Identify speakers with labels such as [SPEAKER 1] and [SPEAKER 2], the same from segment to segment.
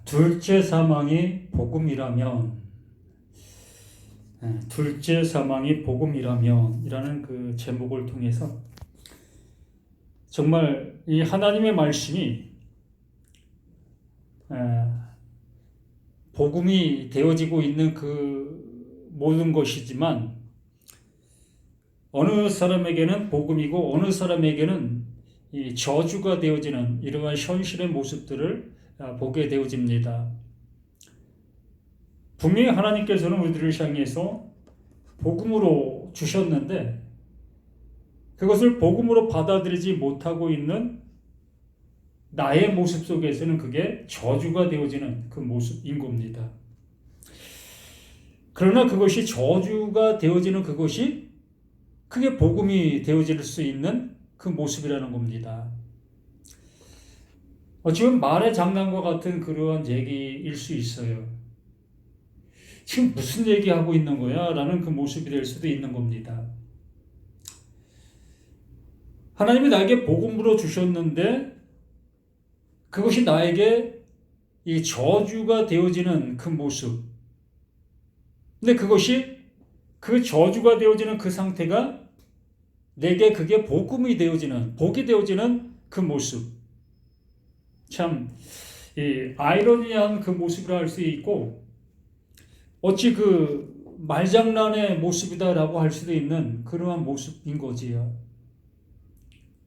[SPEAKER 1] 둘째 사망이 복음이라면, 둘째 사망이 복음이라면 이라는 그 제목을 통해서 정말 이 하나님의 말씀이 복음이 되어지고 있는 그 모든 것이지만 어느 사람에게는 복음이고 어느 사람에게는 이 저주가 되어지는 이러한 현실의 모습들을 보게 되어집니다. 분명히 하나님께서는 우리들을 향해서 복음으로 주셨는데 그것을 복음으로 받아들이지 못하고 있는 나의 모습 속에서는 그게 저주가 되어지는 그 모습인 겁니다. 그러나 그것이 저주가 되어지는 그것이 그게 복음이 되어질 수 있는 그 모습이라는 겁니다. 지금 말의 장난과 같은 그러한 얘기일 수 있어요. 지금 무슨 얘기하고 있는 거야? 라는 그 모습이 될 수도 있는 겁니다. 하나님이 나에게 복음으로 주셨는데 그것이 나에게 이 저주가 되어지는 그 모습. 근데 그것이 그 저주가 되어지는 그 상태가 내게 그게 복음이 되어지는, 복이 되어지는 그 모습. 참, 이 아이러니한 그 모습이라 할 수 있고, 어찌 그 말장난의 모습이다라고 할 수도 있는 그러한 모습인 거지요.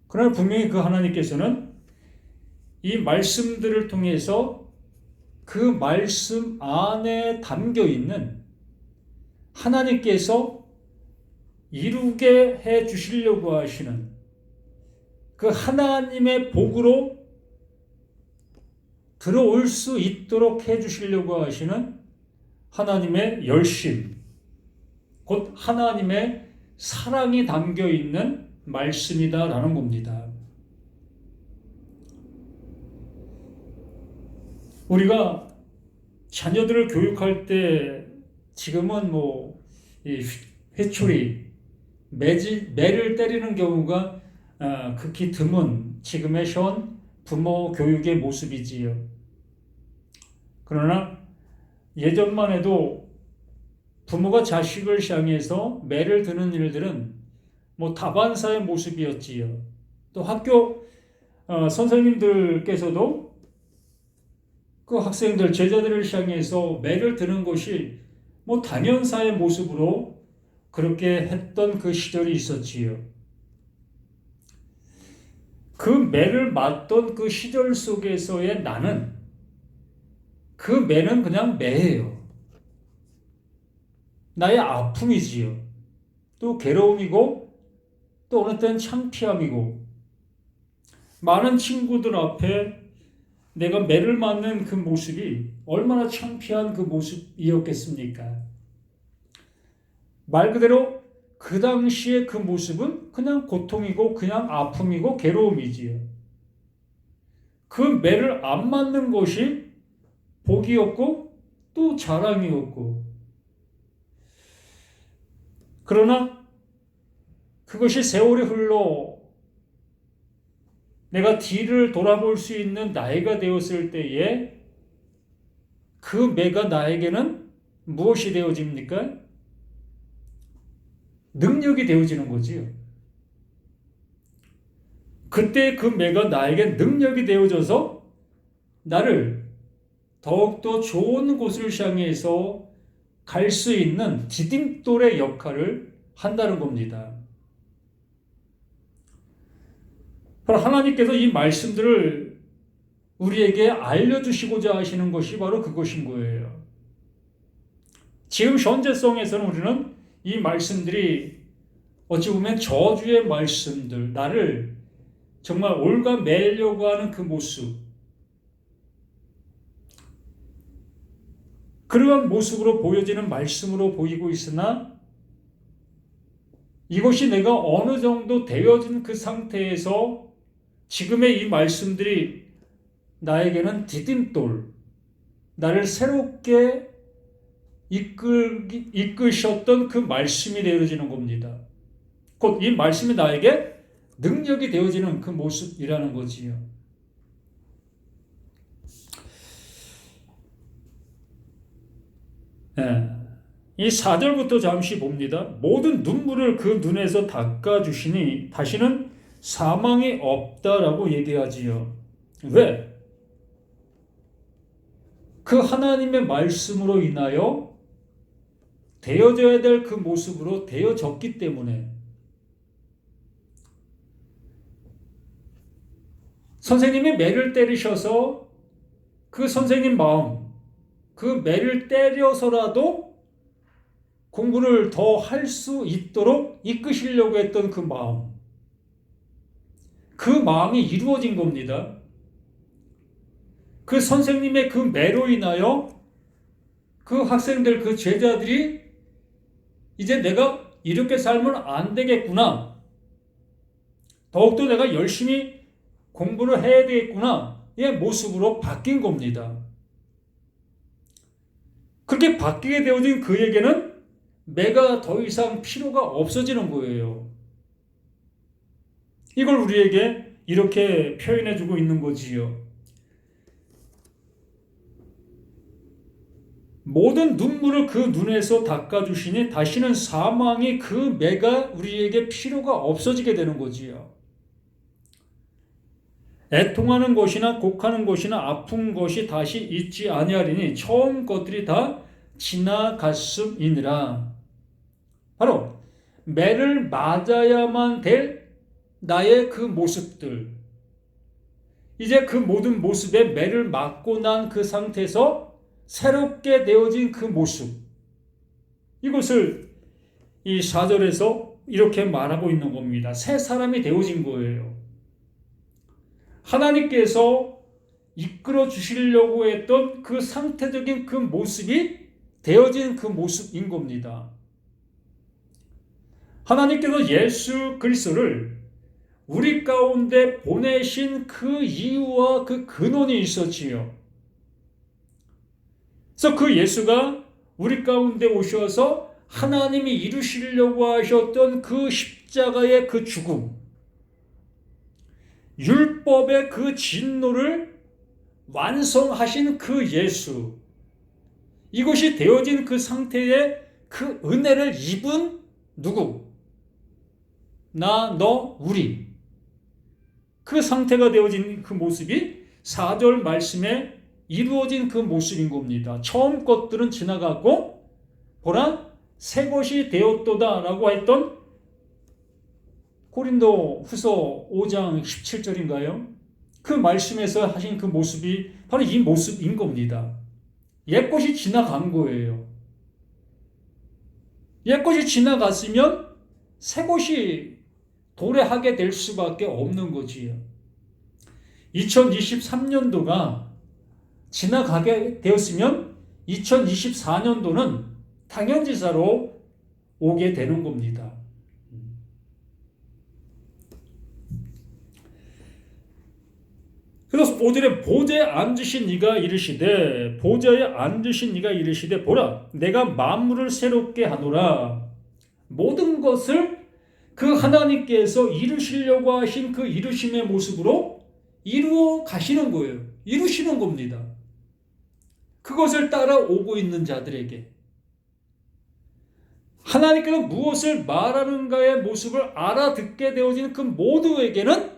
[SPEAKER 1] 그러나 분명히 그 하나님께서는 이 말씀들을 통해서 그 말씀 안에 담겨 있는 하나님께서 이루게 해 주시려고 하시는 그 하나님의 복으로 들어올 수 있도록 해 주시려고 하시는 하나님의 열심, 곧 하나님의 사랑이 담겨 있는 말씀이다라는 겁니다. 우리가 자녀들을 교육할 때 지금은 이 회초리, 매를 때리는 경우가 극히 드문 지금의 현 부모 교육의 모습이지요. 그러나 예전만 해도 부모가 자식을 향해서 매를 드는 일들은 다반사의 모습이었지요. 또 학교 선생님들께서도 그 학생들, 제자들을 향해서 매를 드는 것이 당연사의 모습으로 그렇게 했던 그 시절이 있었지요. 그 매를 맞던 그 시절 속에서의 나는 그 매는 그냥 매예요. 나의 아픔이지요. 또 괴로움이고 또 어느 때는 창피함이고 많은 친구들 앞에 내가 매를 맞는 그 모습이 얼마나 창피한 그 모습이었겠습니까? 말 그대로 그 당시의 그 모습은 그냥 고통이고 그냥 아픔이고 괴로움이지요. 그 매를 안 맞는 것이 복이었고 또 자랑이었고 그러나 그것이 세월이 흘러 내가 뒤를 돌아볼 수 있는 나이가 되었을 때에 그 매가 나에게는 무엇이 되어집니까? 능력이 되어지는 거지요. 그때 그 매가 나에게 능력이 되어져서 나를 더욱더 좋은 곳을 향해서 갈 수 있는 디딤돌의 역할을 한다는 겁니다. 하나님께서 이 말씀들을 우리에게 알려주시고자 하시는 것이 바로 그것인 거예요. 지금 현재성에서는 우리는 이 말씀들이 어찌 보면 저주의 말씀들, 나를 정말 올가매려고 하는 그 모습, 그러한 모습으로 보여지는 말씀으로 보이고 있으나 이것이 내가 어느 정도 되어진 그 상태에서 지금의 이 말씀들이 나에게는 디딤돌, 나를 새롭게 이끄셨던 그 말씀이 되어지는 겁니다. 곧 이 말씀이 나에게 능력이 되어지는 그 모습이라는 거지요. 예. 이 4절부터 잠시 봅니다. 모든 눈물을 그 눈에서 닦아주시니 다시는 사망이 없다라고 얘기하지요. 왜? 그 하나님의 말씀으로 인하여 되어져야 될 그 모습으로 되어졌기 때문에. 선생님이 매를 때리셔서 그 선생님 마음, 그 매를 때려서라도 공부를 더 할 수 있도록 이끄시려고 했던 그 마음, 그 마음이 이루어진 겁니다. 그 선생님의 그 매로 인하여 그 학생들, 그 제자들이 이제 내가 이렇게 살면 안 되겠구나, 더욱더 내가 열심히 공부를 해야 되겠구나, 의 모습으로 바뀐 겁니다. 그렇게 바뀌게 되어진 그에게는 매가 더 이상 필요가 없어지는 거예요. 이걸 우리에게 이렇게 표현해주고 있는 거지요. 모든 눈물을 그 눈에서 닦아주시니 다시는 사망이 그 매가 우리에게 필요가 없어지게 되는 거지요. 애통하는 것이나 곡하는 것이나 아픈 것이 다시 있지 아니하리니 처음 것들이 다 지나갔음이니라. 바로 매를 맞아야만 될 나의 그 모습들, 이제 그 모든 모습에 매를 맞고 난 그 상태에서 새롭게 되어진 그 모습, 이것을 이 4절에서 이렇게 말하고 있는 겁니다. 새 사람이 되어진 거예요. 하나님께서 이끌어 주시려고 했던 그 상태적인 그 모습이 되어진 그 모습인 겁니다. 하나님께서 예수 그리스도를 우리 가운데 보내신 그 이유와 그 근원이 있었지요. 그래서 그 예수가 우리 가운데 오셔서 하나님이 이루시려고 하셨던 그 십자가의 그 죽음, 율법의 그 진노를 완성하신 그 예수, 이것이 되어진 그 상태에 그 은혜를 입은 누구? 나, 너, 우리. 그 상태가 되어진 그 모습이 4절 말씀에 이루어진 그 모습인 겁니다. 처음 것들은 지나갔고 보라 새 것이 되었도다 라고 했던 고린도 후서 5장 17절인가요? 그 말씀에서 하신 그 모습이 바로 이 모습인 겁니다. 옛것이 지나간 거예요. 옛것이 지나갔으면 새것이 도래하게 될 수밖에 없는 거지요. 2023년도가 지나가게 되었으면 2024년도는 당연지사로 오게 되는 겁니다. 그래서 5절에 보좌에 앉으신 이가 이르시되, 보좌에 앉으신 이가 이르시되 보라 내가 만물을 새롭게 하노라. 모든 것을 그 하나님께서 이루시려고 하신 그 이루심의 모습으로 이루어 가시는 거예요. 이루시는 겁니다. 그것을 따라오고 있는 자들에게 하나님께서 무엇을 말하는가의 모습을 알아듣게 되어진 그 모두에게는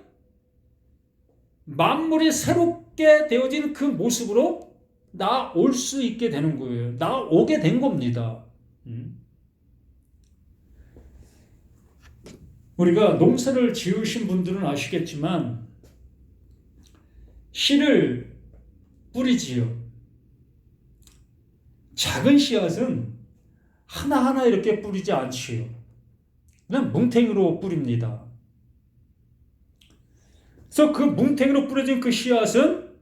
[SPEAKER 1] 만물이 새롭게 되어진 그 모습으로 나올 수 있게 되는 거예요. 나오게 된 겁니다. 우리가 농사를 지으신 분들은 아시겠지만 씨를 뿌리지요. 작은 씨앗은 하나하나 이렇게 뿌리지 않지요. 그냥 뭉탱이로 뿌립니다. 그래서 그 뭉탱이로 뿌려진 그 씨앗은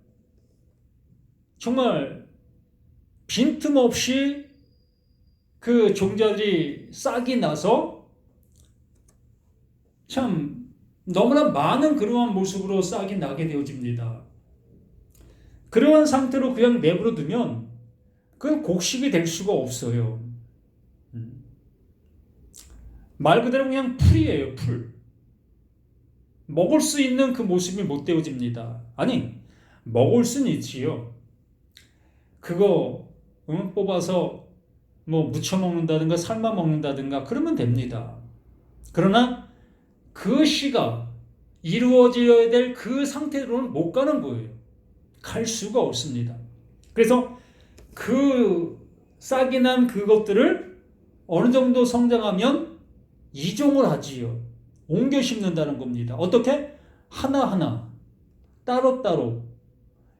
[SPEAKER 1] 정말 빈틈없이 그 종자들이 싹이 나서 참 너무나 많은 그러한 모습으로 싹이 나게 되어집니다. 그러한 상태로 그냥 내버려 두면 그건 곡식이 될 수가 없어요. 말 그대로 그냥 풀이에요, 풀. 먹을 수 있는 그 모습이 못 되어집니다. 아니, 먹을 수는 있지요. 그거 뽑아서 뭐 무쳐 먹는다든가 삶아 먹는다든가 그러면 됩니다. 그러나 그 시가 이루어져야 될 그 상태로는 못 가는 거예요. 갈 수가 없습니다. 그래서 그 싹이 난 그것들을 어느 정도 성장하면 이종을 하지요. 옮겨 심는다는 겁니다. 어떻게? 하나하나 따로따로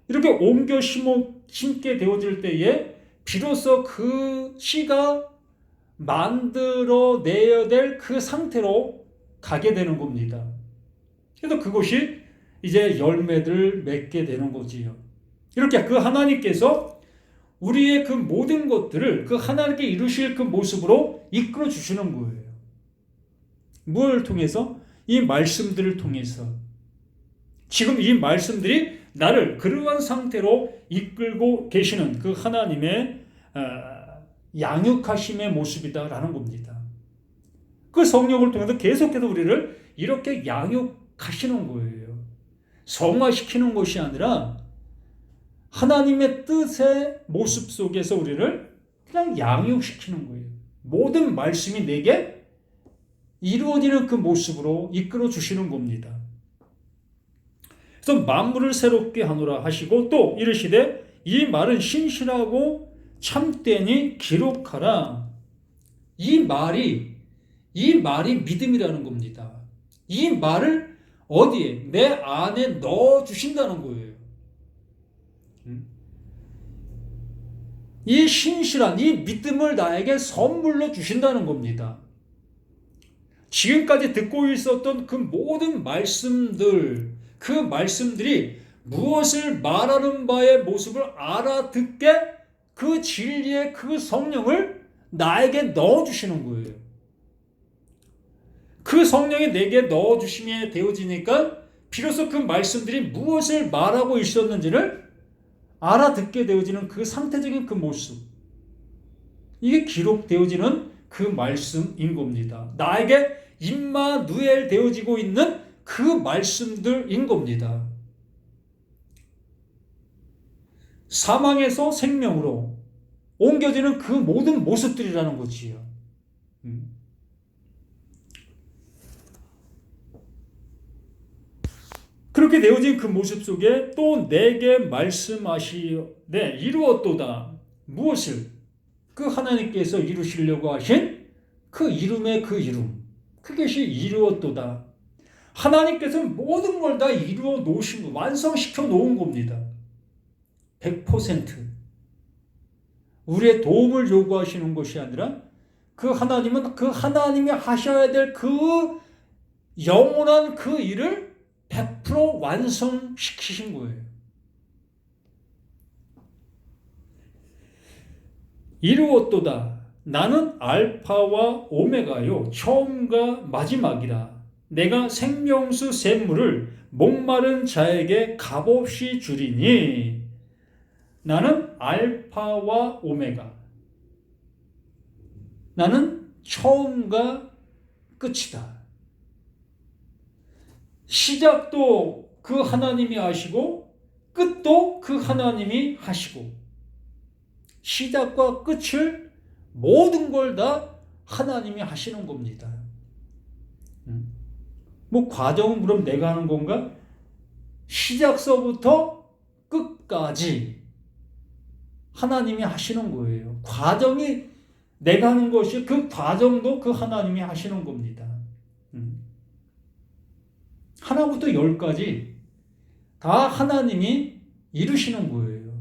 [SPEAKER 1] 이렇게 옮겨 심게 되어질 때에 비로소 그 씨가 만들어내야 될 그 상태로 가게 되는 겁니다. 그래서 그것이 이제 열매를 맺게 되는 거지요. 이렇게 그 하나님께서 우리의 그 모든 것들을 그 하나님께 이루실 그 모습으로 이끌어 주시는 거예요. 무엇을 통해서? 이 말씀들을 통해서. 지금 이 말씀들이 나를 그러한 상태로 이끌고 계시는 그 하나님의 양육하심의 모습이다라는 겁니다. 그 성령을 통해서 계속해서 우리를 이렇게 양육하시는 거예요. 성화시키는 것이 아니라 하나님의 뜻의 모습 속에서 우리를 그냥 양육시키는 거예요. 모든 말씀이 내게 이루어지는 그 모습으로 이끌어 주시는 겁니다. 그래서 만물을 새롭게 하노라 하시고 또 이르시되 이 말은 신실하고 참되니 기록하라. 이 말이 믿음이라는 겁니다. 이 말을 어디에? 내 안에 넣어 주신다는 거예요. 이 신실한 이 믿음을 나에게 선물로 주신다는 겁니다. 지금까지 듣고 있었던 그 모든 말씀들, 그 말씀들이 무엇을 말하는 바의 모습을 알아듣게 그 진리의 그 성령을 나에게 넣어주시는 거예요. 그 성령이 내게 넣어주심에 되어지니까 비로소 그 말씀들이 무엇을 말하고 있었는지를 알아듣게 되어지는 그 상태적인 그 모습. 이게 기록되어지는 그 말씀인 겁니다. 나에게 임마누엘 되어지고 있는 그 말씀들인 겁니다. 사망에서 생명으로 옮겨지는 그 모든 모습들이라는 거지요. 그렇게 되어진 그 모습 속에 또 내게 말씀하시되 이루었도다. 무엇을? 그 하나님께서 이루시려고 하신 그 이름의 그 이름. 그것이 이루었도다. 하나님께서 모든 걸 다 이루어 놓으신 거, 완성시켜 놓은 겁니다. 100%. 우리의 도움을 요구하시는 것이 아니라 그 하나님은 그 하나님이 하셔야 될 그 영원한 그 일을 100% 완성시키신 거예요. 이루었도다. 나는 알파와 오메가요 처음과 마지막이라. 내가 생명수 샘물을 목마른 자에게 값없이 주리니. 나는 알파와 오메가. 나는 처음과 끝이다. 시작도 그 하나님이 하시고 끝도 그 하나님이 하시고 시작과 끝을 모든 걸 다 하나님이 하시는 겁니다. 뭐 과정은 그럼 내가 하는 건가? 시작서부터 끝까지 하나님이 하시는 거예요. 과정이 내가 하는 것이 그 과정도 그 하나님이 하시는 겁니다. 하나부터 열까지 다 하나님이 이루시는 거예요.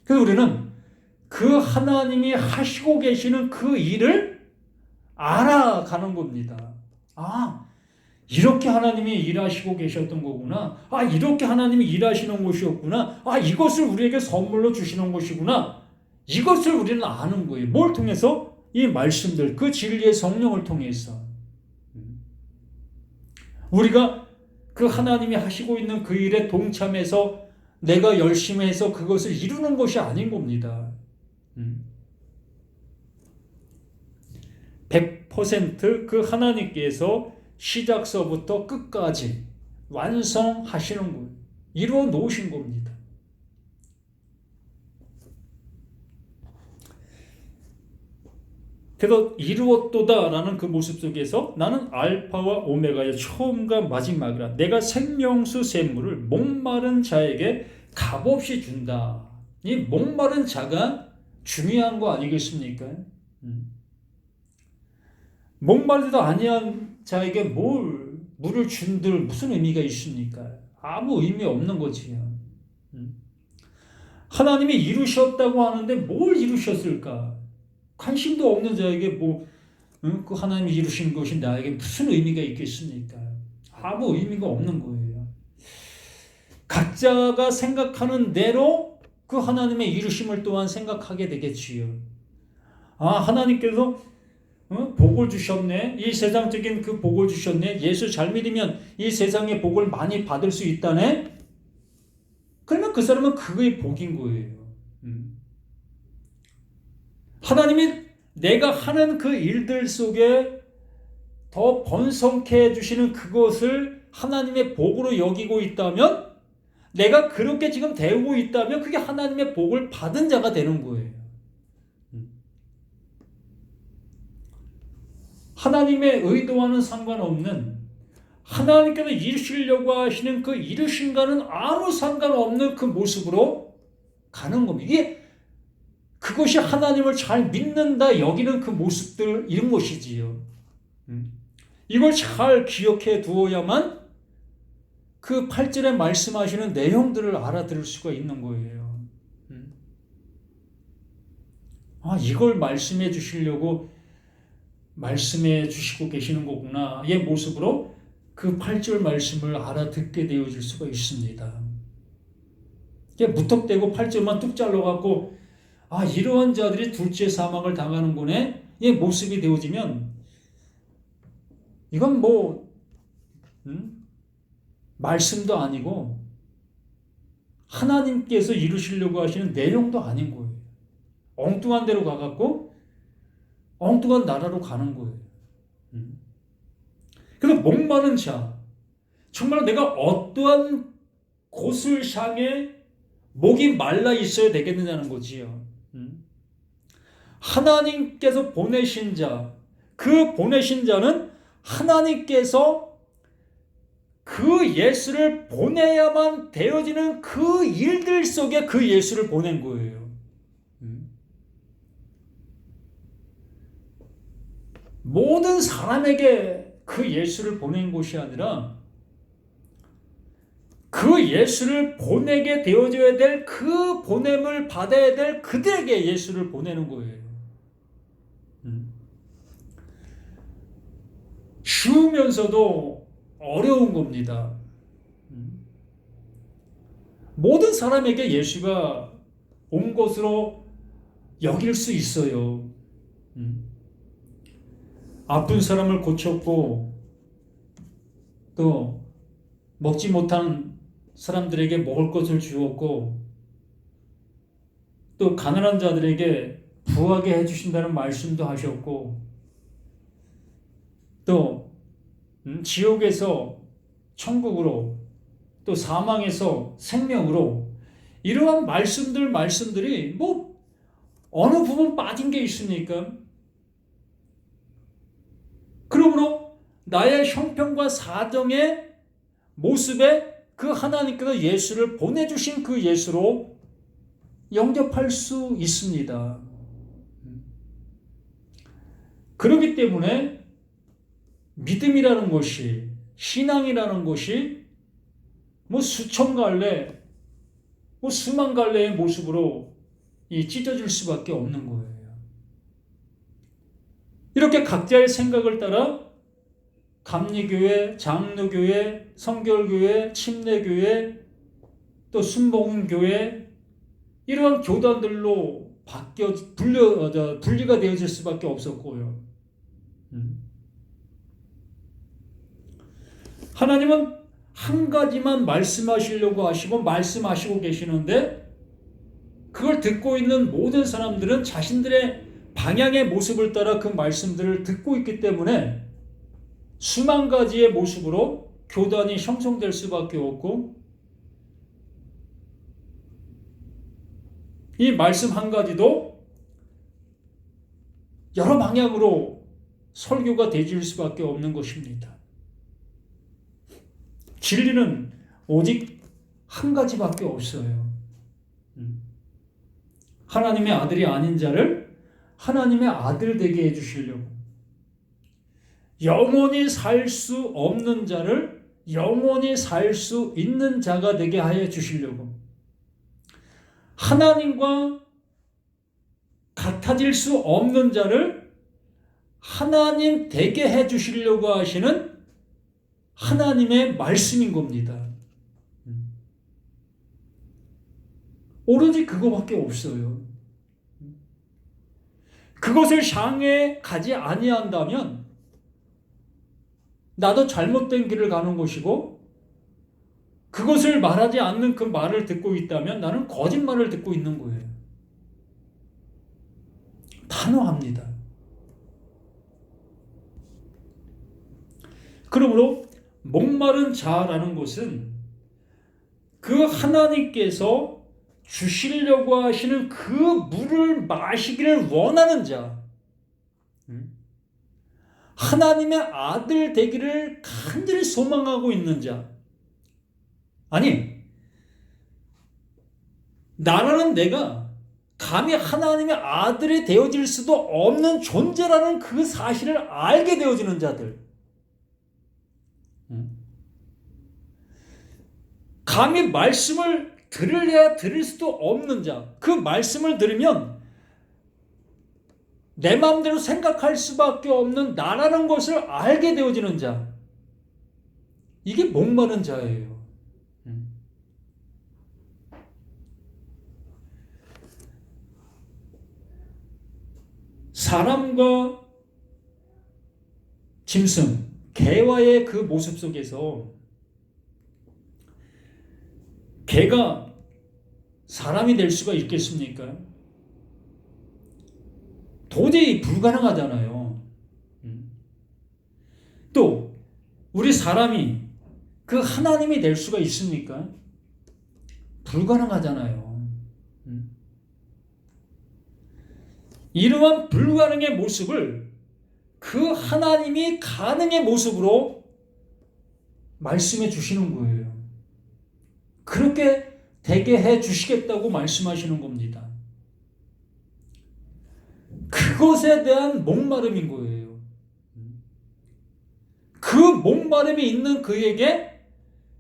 [SPEAKER 1] 그래서 우리는 그 하나님이 하시고 계시는 그 일을 알아가는 겁니다. 아, 이렇게 하나님이 일하시고 계셨던 거구나. 아, 이렇게 하나님이 일하시는 것이었구나. 아, 이것을 우리에게 선물로 주시는 것이구나. 이것을 우리는 아는 거예요. 뭘 통해서? 이 말씀들, 그 진리의 성령을 통해서. 우리가 그 하나님이 하시고 있는 그 일에 동참해서 내가 열심히 해서 그것을 이루는 것이 아닌 겁니다. 100% 그 하나님께서 시작서부터 끝까지 완성하시는 거예요. 이루어 놓으신 겁니다. 그래서 이루었도다라는 그 모습 속에서 나는 알파와 오메가의 처음과 마지막이라. 내가 생명수 샘물을 목마른 자에게 값없이 준다. 이 목마른 자가 중요한 거 아니겠습니까? 목마르지도 아니한 자에게 물을 준들 무슨 의미가 있습니까? 아무 의미 없는 거지요. 하나님이 이루셨다고 하는데 뭘 이루셨을까? 관심도 없는 자에게 그 하나님이 이루신 것이 나에게 무슨 의미가 있겠습니까? 아무 의미가 없는 거예요. 각자가 생각하는 대로 그 하나님의 이루심을 또한 생각하게 되겠지요. 하나님께서 복을 주셨네. 이 세상적인 그 복을 주셨네. 예수 잘 믿으면 이 세상의 복을 많이 받을 수 있다네. 그러면 그 사람은 그의 복인 거예요. 하나님이 내가 하는 그 일들 속에 더 번성케 해주시는 그것을 하나님의 복으로 여기고 있다면, 내가 그렇게 지금 대우고 있다면 그게 하나님의 복을 받은 자가 되는 거예요. 하나님의 의도와는 상관없는, 하나님께서 이루시려고 하시는 그 이루신과는 아무 상관없는 그 모습으로 가는 겁니다. 그것이 하나님을 잘 믿는다 여기는 그 모습들, 이런 것이지요. 이걸 잘 기억해 두어야만 그 8절에 말씀하시는 내용들을 알아들을 수가 있는 거예요. 이걸 말씀해 주시려고 말씀해 주시고 계시는 거구나. 이 모습으로 그 8절 말씀을 알아듣게 되어질 수가 있습니다. 무턱대고 8절만 뚝 잘라갖고 이러한 자들이 둘째 사망을 당하는 거네. 이 모습이 되어지면 이건 말씀도 아니고 하나님께서 이루시려고 하시는 내용도 아닌 거예요. 엉뚱한 데로 가갖고 엉뚱한 나라로 가는 거예요. 그래서 목마른 자, 정말 내가 어떠한 곳을 향해 목이 말라 있어야 되겠느냐는 거지요. 하나님께서 보내신 자, 그 보내신 자는 하나님께서 그 예수를 보내야만 되어지는 그 일들 속에 그 예수를 보낸 거예요. 모든 사람에게 그 예수를 보낸 것이 아니라 그 예수를 보내게 되어져야 될, 그 보냄을 받아야 될 그들에게 예수를 보내는 거예요. 쉬우면서도 어려운 겁니다. 모든 사람에게 예수가 온 것으로 여길 수 있어요. 아픈 사람을 고쳤고, 또 먹지 못한 사람들에게 먹을 것을 주었고, 또 가난한 자들에게 부하게 해주신다는 말씀도 하셨고, 또 지옥에서 천국으로, 또 사망에서 생명으로, 이러한 말씀들이 어느 부분 빠진 게 있습니까? 그러므로 나의 형편과 사정의 모습에 그 하나님께서 예수를 보내주신 그 예수로 영접할 수 있습니다. 그렇기 때문에 믿음이라는 것이, 신앙이라는 것이 수천 갈래, 수만 갈래의 모습으로 찢어질 수밖에 없는 거예요. 이렇게 각자의 생각을 따라 감리교회, 장로교회, 성결교회, 침례교회, 또 순복음교회, 이러한 교단들로 분리가 되어질 수밖에 없었고요. 하나님은 한 가지만 말씀하시려고 하시고 말씀하시고 계시는데, 그걸 듣고 있는 모든 사람들은 자신들의 방향의 모습을 따라 그 말씀들을 듣고 있기 때문에 수만 가지의 모습으로 교단이 형성될 수밖에 없고, 이 말씀 한 가지도 여러 방향으로 설교가 되질 수밖에 없는 것입니다. 진리는 오직 한 가지밖에 없어요. 하나님의 아들이 아닌 자를 하나님의 아들 되게 해주시려고, 영원히 살 수 없는 자를 영원히 살 수 있는 자가 되게 하여 주시려고, 하나님과 같아질 수 없는 자를 하나님 되게 해 주시려고 하시는 하나님의 말씀인 겁니다. 오로지 그거밖에 없어요. 그것을 향해 가지 아니한다면 나도 잘못된 길을 가는 것이고, 그것을 말하지 않는 그 말을 듣고 있다면 나는 거짓말을 듣고 있는 거예요. 단호합니다. 그러므로 목마른 자라는 것은 그 하나님께서 주시려고 하시는 그 물을 마시기를 원하는 자, 하나님의 아들 되기를 간절히 소망하고 있는 자, 아니, 나라는 내가 감히 하나님의 아들이 되어질 수도 없는 존재라는 그 사실을 알게 되어지는 자들, 감히 말씀을 들으려야 들을 수도 없는 자, 그 말씀을 들으면 내 마음대로 생각할 수밖에 없는 나라는 것을 알게 되어지는 자, 이게 목마른 자예요. 사람과 짐승, 개와의 그 모습 속에서 개가 사람이 될 수가 있겠습니까? 도저히 불가능하잖아요. 또 우리 사람이 그 하나님이 될 수가 있습니까? 불가능하잖아요. 이러한 불가능의 모습을 그 하나님이 가능의 모습으로 말씀해 주시는 거예요. 그렇게 되게 해 주시겠다고 말씀하시는 겁니다. 그것에 대한 목마름인 거예요. 그 목마름이 있는 그에게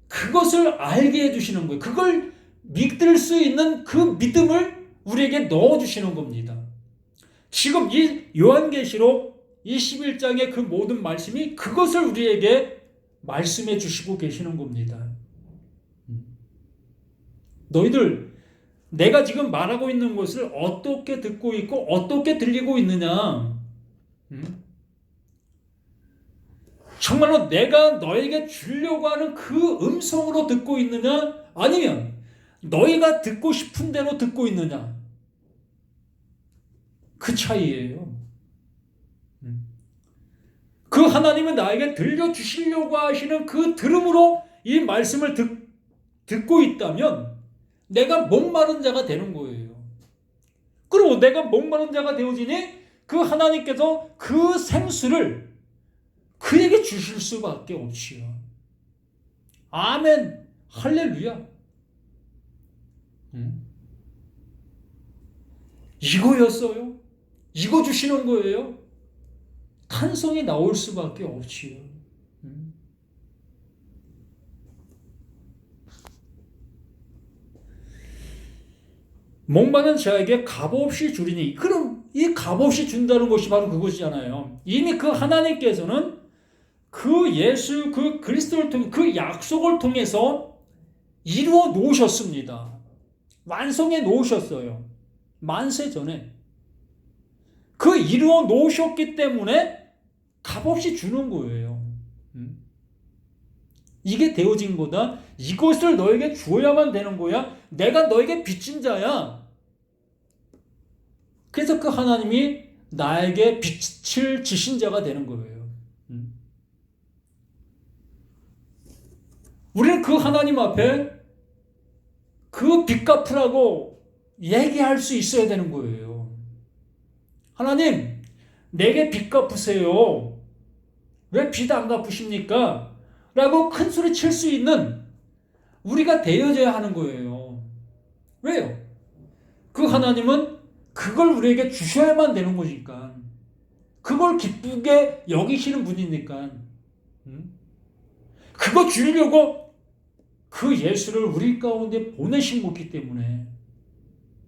[SPEAKER 1] 그것을 알게 해주시는 거예요. 그걸 믿을 수 있는 그 믿음을 우리에게 넣어주시는 겁니다. 지금 이 요한계시록 21장의 그 모든 말씀이 그것을 우리에게 말씀해 주시고 계시는 겁니다. 너희들 내가 지금 말하고 있는 것을 어떻게 듣고 있고 어떻게 들리고 있느냐? 정말로 내가 너에게 주려고 하는 그 음성으로 듣고 있느냐? 아니면 너희가 듣고 싶은 대로 듣고 있느냐? 그 차이예요. 그 하나님은 나에게 들려주시려고 하시는 그 들음으로 이 말씀을 듣고 있다면 내가 목마른 자가 되는 거예요. 그리고 내가 목마른 자가 되어지니 그 하나님께서 그 생수를 그에게 주실 수밖에 없지요. 아멘, 할렐루야. 이거였어요? 이거 주시는 거예요? 탄성이 나올 수밖에 없지요. 목마른 자에게 값없이 주리니, 그럼 이 값없이 준다는 것이 바로 그것이잖아요. 이미 그 하나님께서는 그 예수, 그 그리스도를 통해 그 약속을 통해서 이루어 놓으셨습니다. 완성해 놓으셨어요. 만세 전에. 그 이루어 놓으셨기 때문에 값없이 주는 거예요. 이게 되어진 거다. 이것을 너에게 주어야만 되는 거야. 내가 너에게 빚진 자야. 그래서 그 하나님이 나에게 빚을 지신 자가 되는 거예요. 우리는 그 하나님 앞에 그 빚 갚으라고 얘기할 수 있어야 되는 거예요. 하나님, 내게 빚 갚으세요. 왜 빚 안 갚으십니까? 라고 큰 소리 칠 수 있는 우리가 되어져야 하는 거예요. 왜요? 그 하나님은 그걸 우리에게 주셔야만 되는 거니까. 그걸 기쁘게 여기시는 분이니까. 그거 주려고 그 예수를 우리 가운데 보내신 거기 때문에.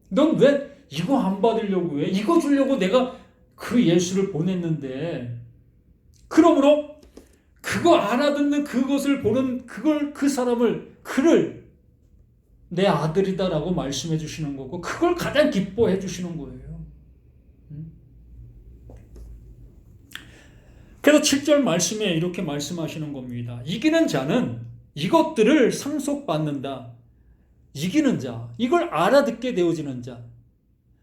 [SPEAKER 1] 넌 왜 이거 안 받으려고 해? 이거 주려고 내가 그 예수를 보냈는데. 그러므로 그거 알아듣는 그것을 보는 그 사람을 그를 내 아들이다라고 말씀해 주시는 거고 그걸 가장 기뻐해 주시는 거예요. 그래서 7절 말씀에 이렇게 말씀하시는 겁니다. 이기는 자는 이것들을 상속받는다. 이기는 자, 이걸 알아듣게 되어지는 자.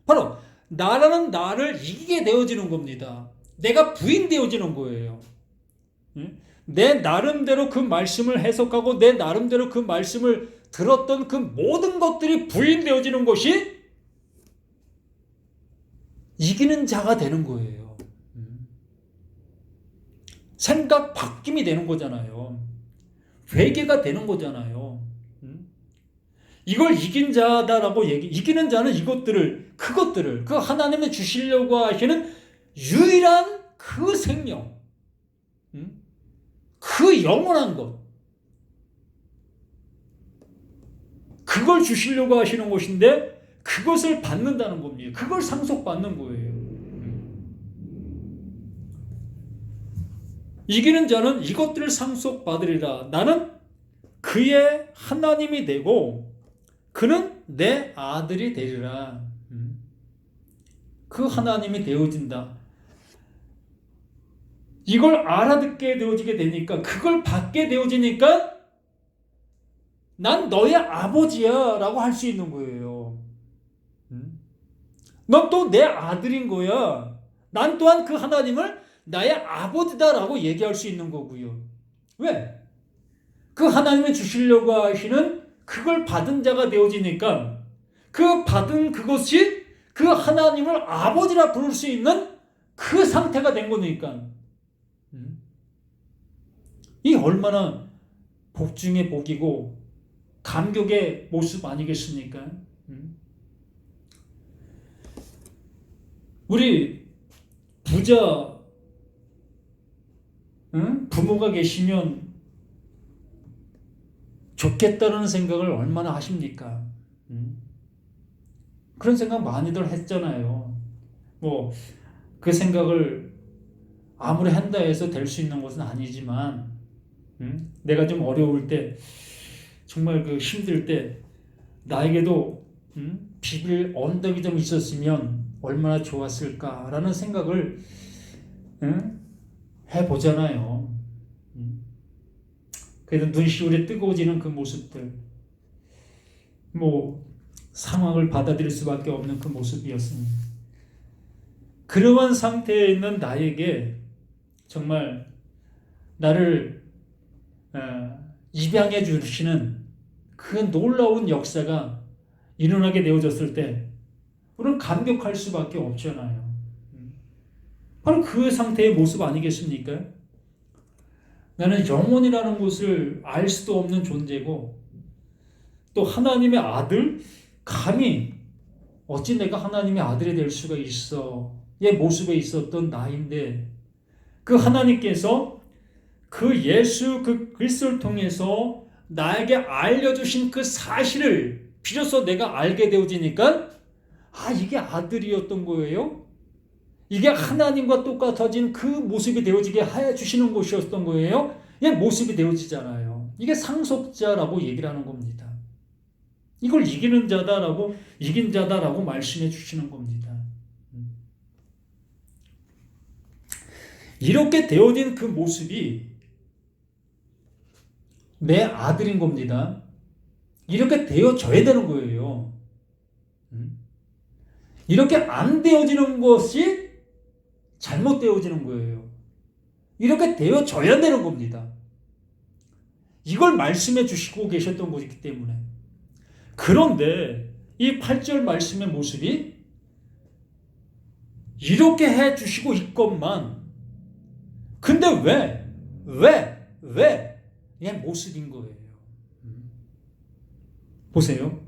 [SPEAKER 1] 바로 나라는 나를 이기게 되어지는 겁니다. 내가 부인되어지는 거예요. 내 나름대로 그 말씀을 해석하고 내 나름대로 그 말씀을 들었던 그 모든 것들이 부인되어지는 것이 이기는 자가 되는 거예요. 생각 바뀜이 되는 거잖아요. 회개가 되는 거잖아요. 이걸 이긴 자다라고 이기는 자는 그것들을 그 하나님이 주시려고 하시는 유일한 그 생명, 그 영원한 것, 그걸 주시려고 하시는 것인데 그것을 받는다는 겁니다. 그걸 상속받는 거예요. 이기는 자는 이것들을 상속받으리라. 나는 그의 하나님이 되고 그는 내 아들이 되리라. 그 하나님이 되어진다. 이걸 알아듣게 되어지게 되니까 그걸 받게 되어지니까 난 너의 아버지야 라고 할 수 있는 거예요. 넌 또 내 아들인 거야. 난 또한 그 하나님을 나의 아버지다라고 얘기할 수 있는 거고요. 왜? 그 하나님이 주시려고 하시는 그걸 받은 자가 되어지니까 그 받은 그것이 그 하나님을 아버지라 부를 수 있는 그 상태가 된 거니까 이 얼마나 복 중의 복이고 감격의 모습 아니겠습니까? 우리 부자 부모가 계시면 좋겠다는 생각을 얼마나 하십니까? 그런 생각 많이들 했잖아요. 뭐 그 생각을 아무리 한다 해서 될 수 있는 것은 아니지만 내가 좀 어려울 때 정말 그 힘들 때 나에게도 비빌 언덕이 좀 있었으면 얼마나 좋았을까라는 생각을 해보잖아요. 그래서 눈시울에 뜨거워지는 그 모습들, 뭐 상황을 받아들일 수밖에 없는 그 모습이었습니다. 그러한 상태에 있는 나에게 정말 나를 입양해 주시는 그 놀라운 역사가 일어나게 되어졌을 때 우리는 감격할 수밖에 없잖아요. 바로 그 상태의 모습 아니겠습니까? 나는 영혼이라는 것을 알 수도 없는 존재고 또 하나님의 아들? 감히 어찌 내가 하나님의 아들이 될 수가 있어? 의 모습에 있었던 나인데 그 하나님께서 그 예수 그 그리스도를 통해서 나에게 알려주신 그 사실을 비로소 내가 알게 되어지니까 이게 아들이었던 거예요? 이게 하나님과 똑같아진 그 모습이 되어지게 해 주시는 것이었던 거예요? 이게 모습이 되어지잖아요. 이게 상속자라고 얘기를 하는 겁니다. 이걸 이기는 자다라고 이긴 자다라고 말씀해 주시는 겁니다. 이렇게 되어진 그 모습이 내 아들인 겁니다. 이렇게 되어져야 되는 거예요. 이렇게 안 되어지는 것이 잘못되어지는 거예요. 이렇게 되어져야 되는 겁니다. 이걸 말씀해 주시고 계셨던 것이기 때문에. 그런데 이 8절 말씀의 모습이 이렇게 해 주시고 있건만 근데 왜? 얘 모습인 거예요. 보세요.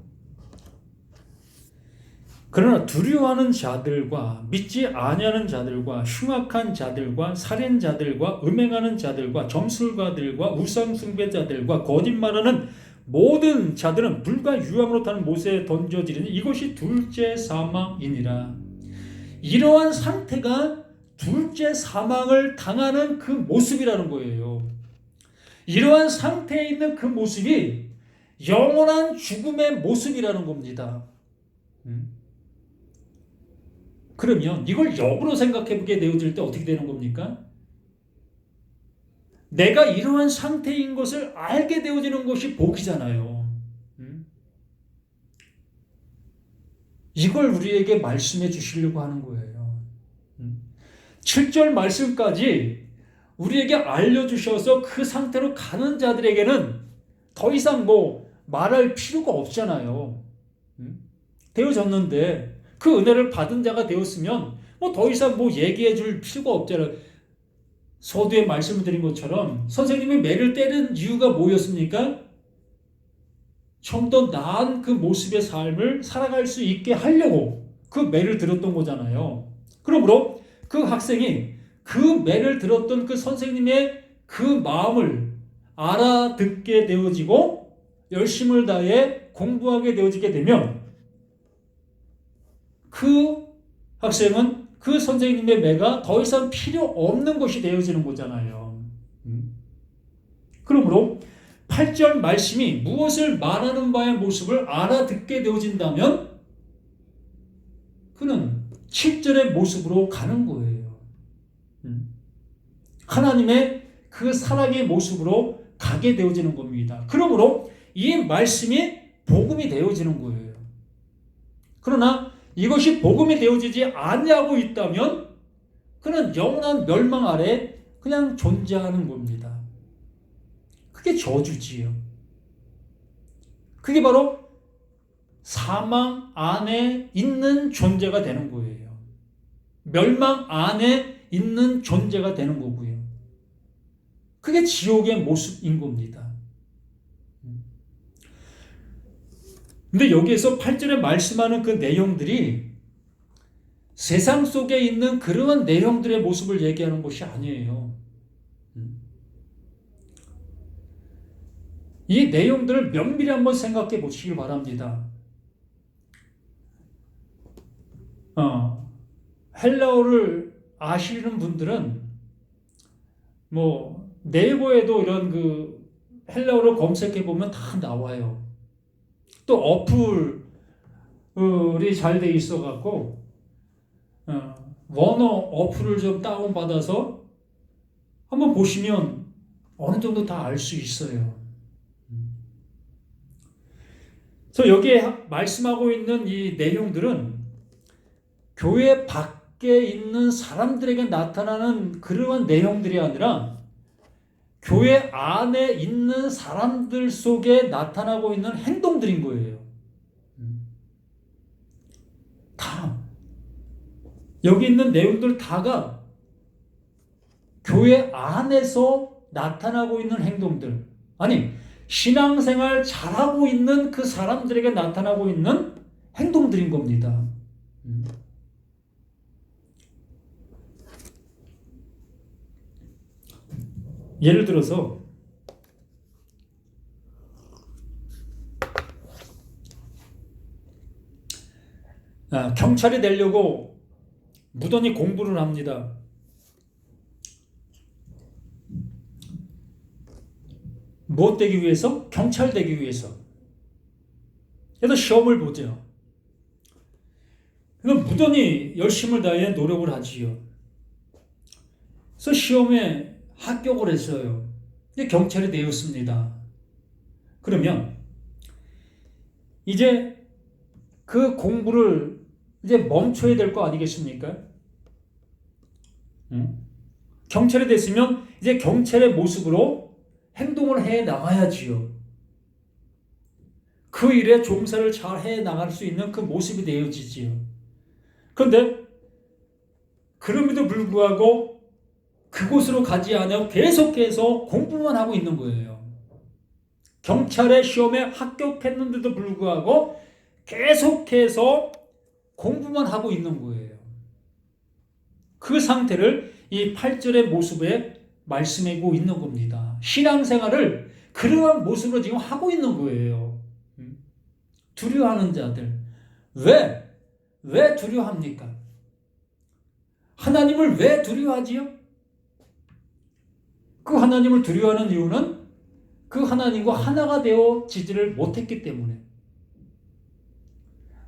[SPEAKER 1] 그러나 두려워하는 자들과 믿지 아니하는 자들과 흉악한 자들과 살인자들과 음행하는 자들과 점술가들과 우상 숭배자들과 거짓말하는 모든 자들은 불과 유황으로 타는 못에 던져지리니 이것이 둘째 사망이니라. 이러한 상태가 둘째 사망을 당하는 그 모습이라는 거예요. 이러한 상태에 있는 그 모습이 영원한 죽음의 모습이라는 겁니다. 그러면 이걸 역으로 생각해보게 되어질 때 어떻게 되는 겁니까? 내가 이러한 상태인 것을 알게 되어지는 것이 복이잖아요. 이걸 우리에게 말씀해 주시려고 하는 거예요. 7절 말씀까지 우리에게 알려주셔서 그 상태로 가는 자들에게는 더 이상 말할 필요가 없잖아요. 되어졌는데 그 은혜를 받은 자가 되었으면 더 이상 얘기해 줄 필요가 없잖아요. 서두에 말씀을 드린 것처럼 선생님이 매를 때린 이유가 뭐였습니까? 좀 더 나은 그 모습의 삶을 살아갈 수 있게 하려고 그 매를 들었던 거잖아요. 그러므로 그 학생이 그 매를 들었던 그 선생님의 그 마음을 알아듣게 되어지고 열심을 다해 공부하게 되어지게 되면 그 학생은 그 선생님의 매가 더 이상 필요 없는 것이 되어지는 거잖아요. 그러므로 8절 말씀이 무엇을 말하는 바의 모습을 알아듣게 되어진다면 그는 7절의 모습으로 가는 거예요. 하나님의 그 사랑의 모습으로 가게 되어지는 겁니다. 그러므로 이 말씀이 복음이 되어지는 거예요. 그러나 이것이 복음이 되어지지 아니하고 있다면 그는 영원한 멸망 아래 그냥 존재하는 겁니다. 그게 저주지요. 그게 바로 사망 안에 있는 존재가 되는 거예요. 멸망 안에 있는 존재가 되는 거고요. 그게 지옥의 모습인 겁니다. 근데 여기에서 8절에 말씀하는 그 내용들이 세상 속에 있는 그러한 내용들의 모습을 얘기하는 것이 아니에요. 이 내용들을 면밀히 한번 생각해 보시길 바랍니다. 헬라어를 아시는 분들은 네이버에도 이런 그 헬라어를 검색해 보면 다 나와요. 또 어플이 잘 돼 있어 갖고 원어 어플을 좀 다운 받아서 한번 보시면 어느 정도 다 알 수 있어요. 그래서 여기에 말씀하고 있는 이 내용들은 교회 밖에 있는 사람들에게 나타나는 그러한 내용들이 아니라 교회 안에 있는 사람들 속에 나타나고 있는 행동들인 거예요. 다 여기 있는 내용들 다가 교회 안에서 나타나고 있는 행동들, 아니 신앙생활 잘하고 있는 그 사람들에게 나타나고 있는 행동들인 겁니다. 예를 들어서 경찰이 되려고 무던히 공부를 합니다. 무엇 되기 위해서? 경찰 되기 위해서. 그래서 시험을 보죠. 그럼 무던히 열심을 다해 노력을 하지요. 그래서 시험에 합격을 했어요. 이제 경찰이 되었습니다. 그러면 이제 그 공부를 이제 멈춰야 될 거 아니겠습니까? 경찰이 됐으면 이제 경찰의 모습으로 행동을 해 나가야지요. 그 일에 종사를 잘 해 나갈 수 있는 그 모습이 되어지지요. 그런데 그럼에도 불구하고 그곳으로 가지 않고 계속해서 공부만 하고 있는 거예요. 경찰의 시험에 합격했는데도 불구하고 계속해서 공부만 하고 있는 거예요. 그 상태를 이 8절의 모습에 말씀하고 있는 겁니다. 신앙생활을 그러한 모습으로 지금 하고 있는 거예요. 두려워하는 자들. 왜 두려워합니까? 하나님을 왜 두려워하지요? 그 하나님을 두려워하는 이유는 그 하나님과 하나가 되어지지를 못했기 때문에,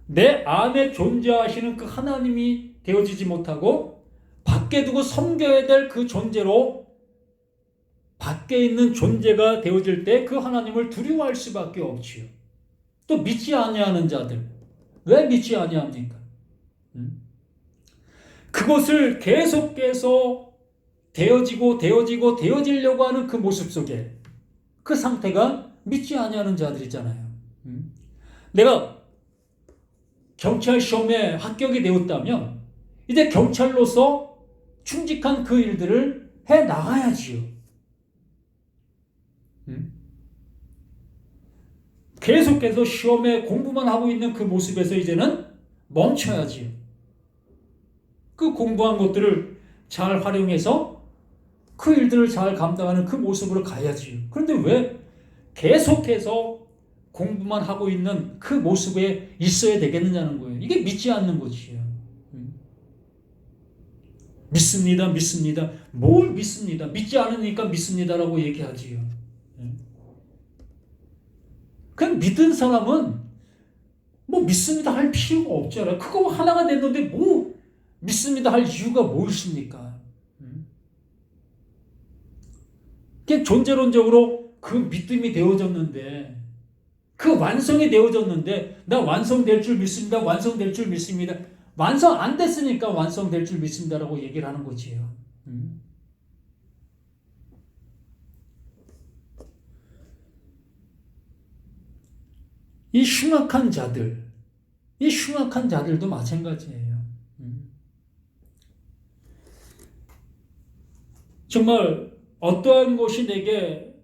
[SPEAKER 1] 내 안에 존재하시는 그 하나님이 되어지지 못하고 밖에 두고 섬겨야 될 그 존재로 밖에 있는 존재가 되어질 때 그 하나님을 두려워할 수밖에 없지요. 또 믿지 아니하는 자들, 왜 믿지 아니합니까? 그것을 계속해서 되어지려고 하는 그 모습 속에 그 상태가 믿지 아니하는 자들이잖아요. 내가 경찰 시험에 합격이 되었다면 이제 경찰로서 충직한 그 일들을 해 나가야지요. 계속해서 시험에 공부만 하고 있는 그 모습에서 이제는 멈춰야지요. 그 공부한 것들을 잘 활용해서 그 일들을 잘 감당하는 그 모습으로 가야지요. 그런데 왜 계속해서 공부만 하고 있는 그 모습에 있어야 되겠느냐는 거예요. 이게 믿지 않는 거지요. 믿습니다. 뭘 믿습니다. 믿지 않으니까 믿습니다라고 얘기하지요. 그냥 믿은 사람은 뭐 믿습니다 할 필요가 없잖아요. 그거 하나가 됐는데 뭐 믿습니다 할 이유가 뭐 있습니까? 그냥 존재론적으로 그 믿음이 되어졌는데, 그 완성이 되어졌는데, 나 완성될 줄 믿습니다. 완성될 줄 믿습니다. 완성 안 됐으니까 완성될 줄 믿습니다라고 얘기를 하는 거지요. 이 흉악한 자들도 마찬가지예요. 정말 어떠한 것이 내게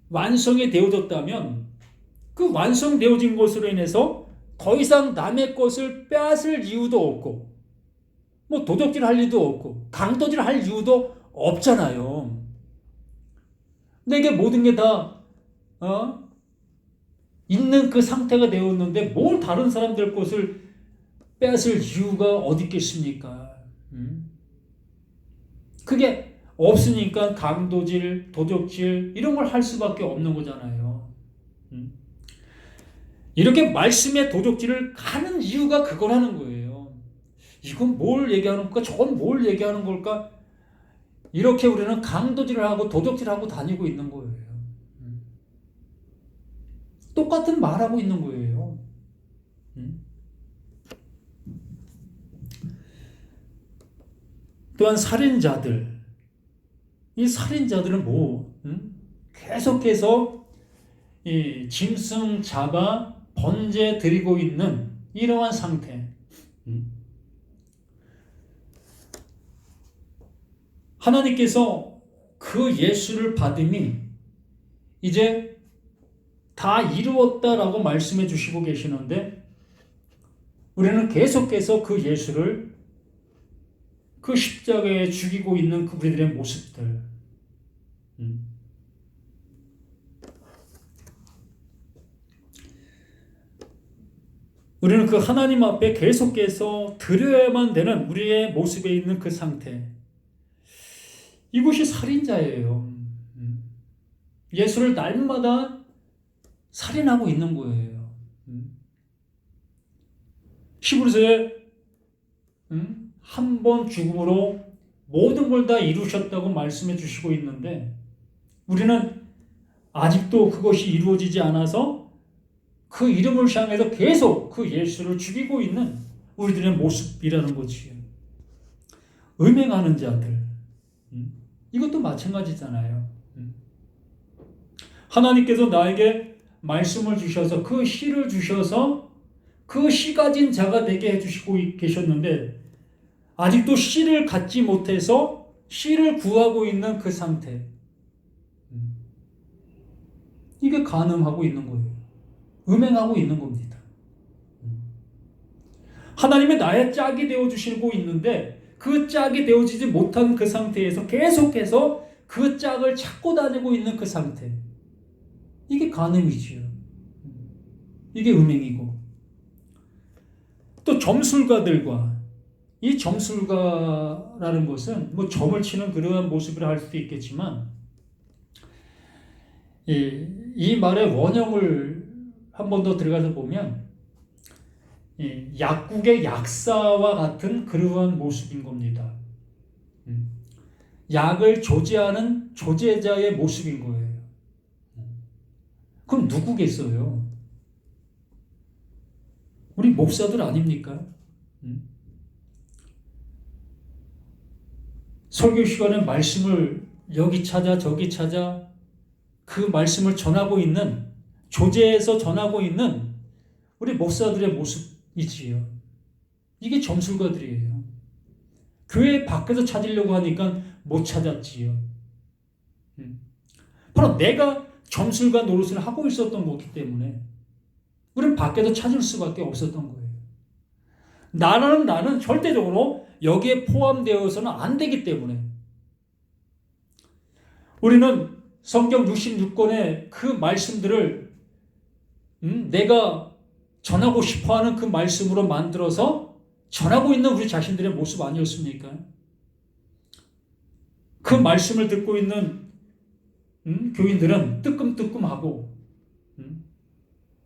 [SPEAKER 1] 완성이 되어졌다면 그 완성되어진 것으로 인해서 더 이상 남의 것을 빼앗을 이유도 없고, 뭐 도둑질할 이유도 없고, 강도질할 이유도 없잖아요. 내게 모든 게 다 있는 그 상태가 되었는데 뭘 다른 사람들 것을 빼앗을 이유가 어디 있겠습니까? 그게 없으니까 강도질, 도둑질 이런 걸 할 수밖에 없는 거잖아요. 이렇게 말씀의 도둑질을 하는 이유가 그거라는 거예요. 이건 뭘 얘기하는 걸까? 저건 뭘 얘기하는 걸까? 이렇게 우리는 강도질을 하고 도둑질하고 다니고 있는 거예요. 똑같은 말하고 있는 거예요. 또한 살인자들, 이 살인자들은 계속해서 이 짐승 잡아 번제 드리고 있는 이러한 상태. 하나님께서 그 예수를 받음이 이제 다 이루었다라고 말씀해 주시고 계시는데, 우리는 계속해서 그 예수를 그 십자가에 죽이고 있는 그들의 모습들, 우리는 그 하나님 앞에 계속해서 드려야만 되는 우리의 모습에 있는 그 상태, 이것이 살인자예요. 예수를 날마다 살인하고 있는 거예요. 히브리서에 한 번 죽음으로 모든 걸 다 이루셨다고 말씀해 주시고 있는데, 우리는 아직도 그것이 이루어지지 않아서 그 이름을 향해서 계속 그 예수를 죽이고 있는 우리들의 모습이라는 거지요. 음행하는 자들, 이것도 마찬가지잖아요. 하나님께서 나에게 말씀을 주셔서 그 씨를 주셔서 그 씨 가진 자가 되게 해주시고 계셨는데, 아직도 씨를 갖지 못해서 씨를 구하고 있는 그 상태. 이게 간음하고 있는 거예요. 음행하고 있는 겁니다. 하나님의 나의 짝이 되어주시고 있는데 그 짝이 되어지지 못한 그 상태에서 계속해서 그 짝을 찾고 다니고 있는 그 상태. 이게 간음이지요. 이게 음행이고. 또 점술가들과 이 점술가라는 것은 뭐 점을 치는 그러한 모습을 할 수도 있겠지만 이 말의 원형을 한 번 더 들어가서 보면 약국의 약사와 같은 그러한 모습인 겁니다. 약을 조제하는 조제자의 모습인 거예요. 그럼 누구겠어요? 우리 목사들 아닙니까? 설교 시간에 말씀을 여기 찾아 저기 찾아 그 말씀을 전하고 있는 조제에서 전하고 있는 우리 목사들의 모습이지요. 이게 점술가들이에요. 교회 밖에서 찾으려고 하니까 못 찾았지요. 바로 내가 점술가 노릇을 하고 있었던 거기 때문에 우리는 밖에서 찾을 수밖에 없었던 거예요. 나는 절대적으로 여기에 포함되어서는 안 되기 때문에 우리는 성경 66권의 그 말씀들을 내가 전하고 싶어하는 그 말씀으로 만들어서 전하고 있는 우리 자신들의 모습 아니었습니까? 그 말씀을 듣고 있는 교인들은 뜨끔뜨끔하고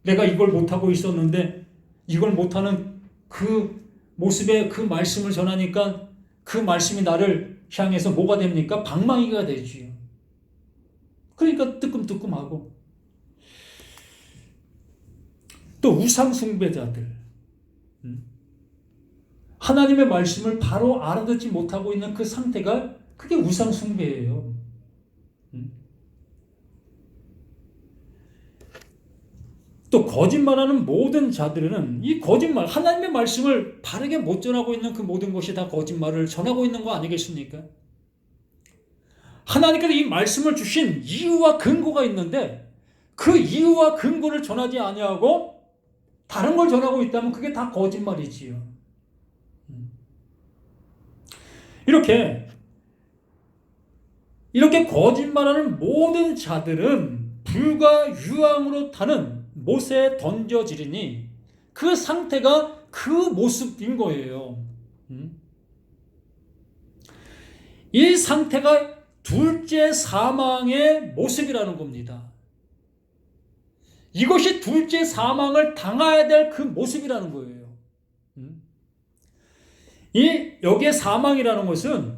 [SPEAKER 1] 내가 이걸 못하고 있었는데 이걸 못하는 그 모습에 그 말씀을 전하니까 그 말씀이 나를 향해서 뭐가 됩니까? 방망이가 되지요. 그러니까 뜨끔뜨끔하고. 또 우상숭배자들, 하나님의 말씀을 바로 알아듣지 못하고 있는 그 상태가 그게 우상숭배예요. 또 거짓말하는 모든 자들은 이 거짓말, 하나님의 말씀을 바르게 못 전하고 있는 그 모든 것이 다 거짓말을 전하고 있는 거 아니겠습니까? 하나님께서 이 말씀을 주신 이유와 근거가 있는데 그 이유와 근거를 전하지 아니하고 다른 걸 전하고 있다면 그게 다 거짓말이지요. 이렇게 거짓말하는 모든 자들은 불과 유황으로 타는 못에 던져지리니 그 상태가 그 모습인 거예요. 이 상태가 둘째 사망의 모습이라는 겁니다. 이것이 둘째 사망을 당해야 될 그 모습이라는 거예요. 여기에 사망이라는 것은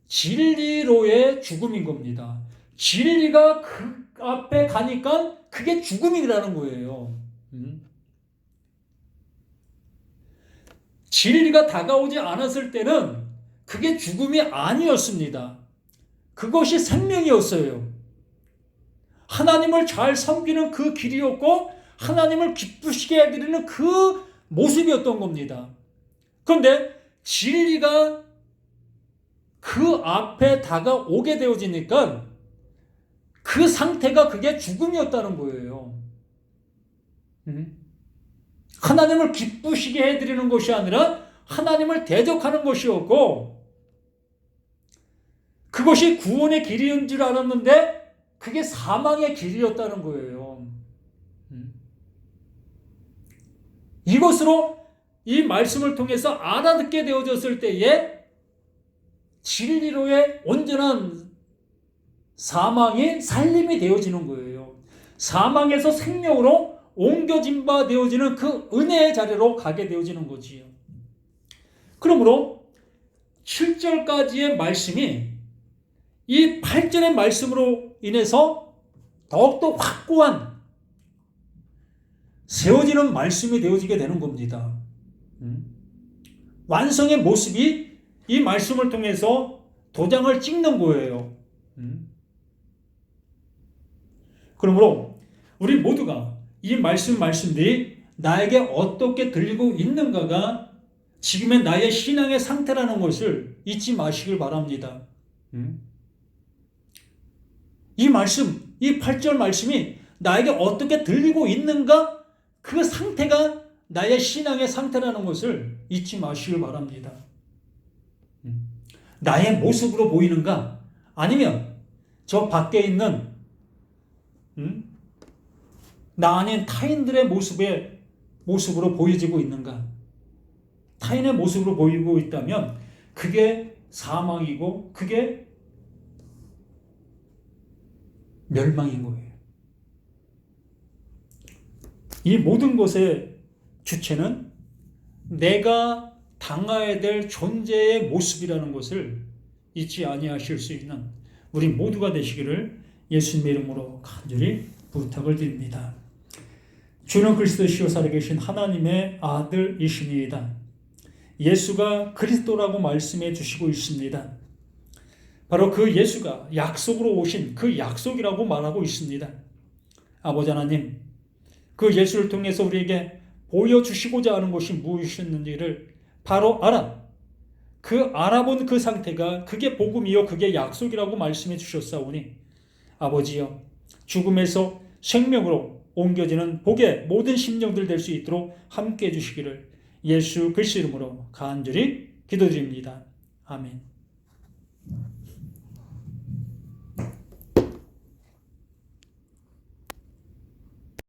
[SPEAKER 1] 진리로의 죽음인 겁니다. 진리가 그 앞에 가니까 그게 죽음이라는 거예요. 진리가 다가오지 않았을 때는 그게 죽음이 아니었습니다. 그것이 생명이었어요. 하나님을 잘 섬기는 그 길이었고 하나님을 기쁘시게 해드리는 그 모습이었던 겁니다. 그런데 진리가 그 앞에 다가오게 되어지니까 그 상태가 그게 죽음이었다는 거예요. 하나님을 기쁘시게 해드리는 것이 아니라 하나님을 대적하는 것이었고 그것이 구원의 길인 줄 알았는데 그게 사망의 길이었다는 거예요. 이것으로 이 말씀을 통해서 알아듣게 되어졌을 때에 진리로의 온전한 사망이 살림이 되어지는 거예요. 사망에서 생명으로 옮겨진 바 되어지는 그 은혜의 자리로 가게 되어지는 거지요. 그러므로 7절까지의 말씀이 이 8절의 말씀으로 인해서 더욱더 확고한 세워지는 말씀이 되어지게 되는 겁니다. 완성의 모습이 이 말씀을 통해서 도장을 찍는 거예요. 그러므로 우리 모두가 이 말씀들이 나에게 어떻게 들리고 있는가가 지금의 나의 신앙의 상태라는 것을 잊지 마시길 바랍니다. 이 말씀, 이 8절 말씀이 나에게 어떻게 들리고 있는가? 그 상태가 나의 신앙의 상태라는 것을 잊지 마시길 바랍니다. 나의 모습으로 보이는가? 아니면 저 밖에 있는 나 아닌 타인들의 모습으로 보여지고 있는가? 타인의 모습으로 보이고 있다면 그게 사망이고 그게 멸망인 거예요. 이 모든 것의 주체는 내가 당해야 될 존재의 모습이라는 것을 잊지 아니하실 수 있는 우리 모두가 되시기를 예수님의 이름으로 간절히 부탁을 드립니다. 주는 그리스도시요 살아계신 하나님의 아들이시니이다. 예수가 그리스도라고 말씀해 주시고 있습니다. 바로 그 예수가 약속으로 오신 그 약속이라고 말하고 있습니다. 아버지 하나님, 그 예수를 통해서 우리에게 보여주시고자 하는 것이 무엇이었는지를 바로 알아본 그 상태가 그게 복음이요 그게 약속이라고 말씀해 주셨사오니 아버지여, 죽음에서 생명으로 옮겨지는 복의 모든 심령들 될 수 있도록 함께해 주시기를 예수 그리스도 이름으로 간절히 기도드립니다. 아멘.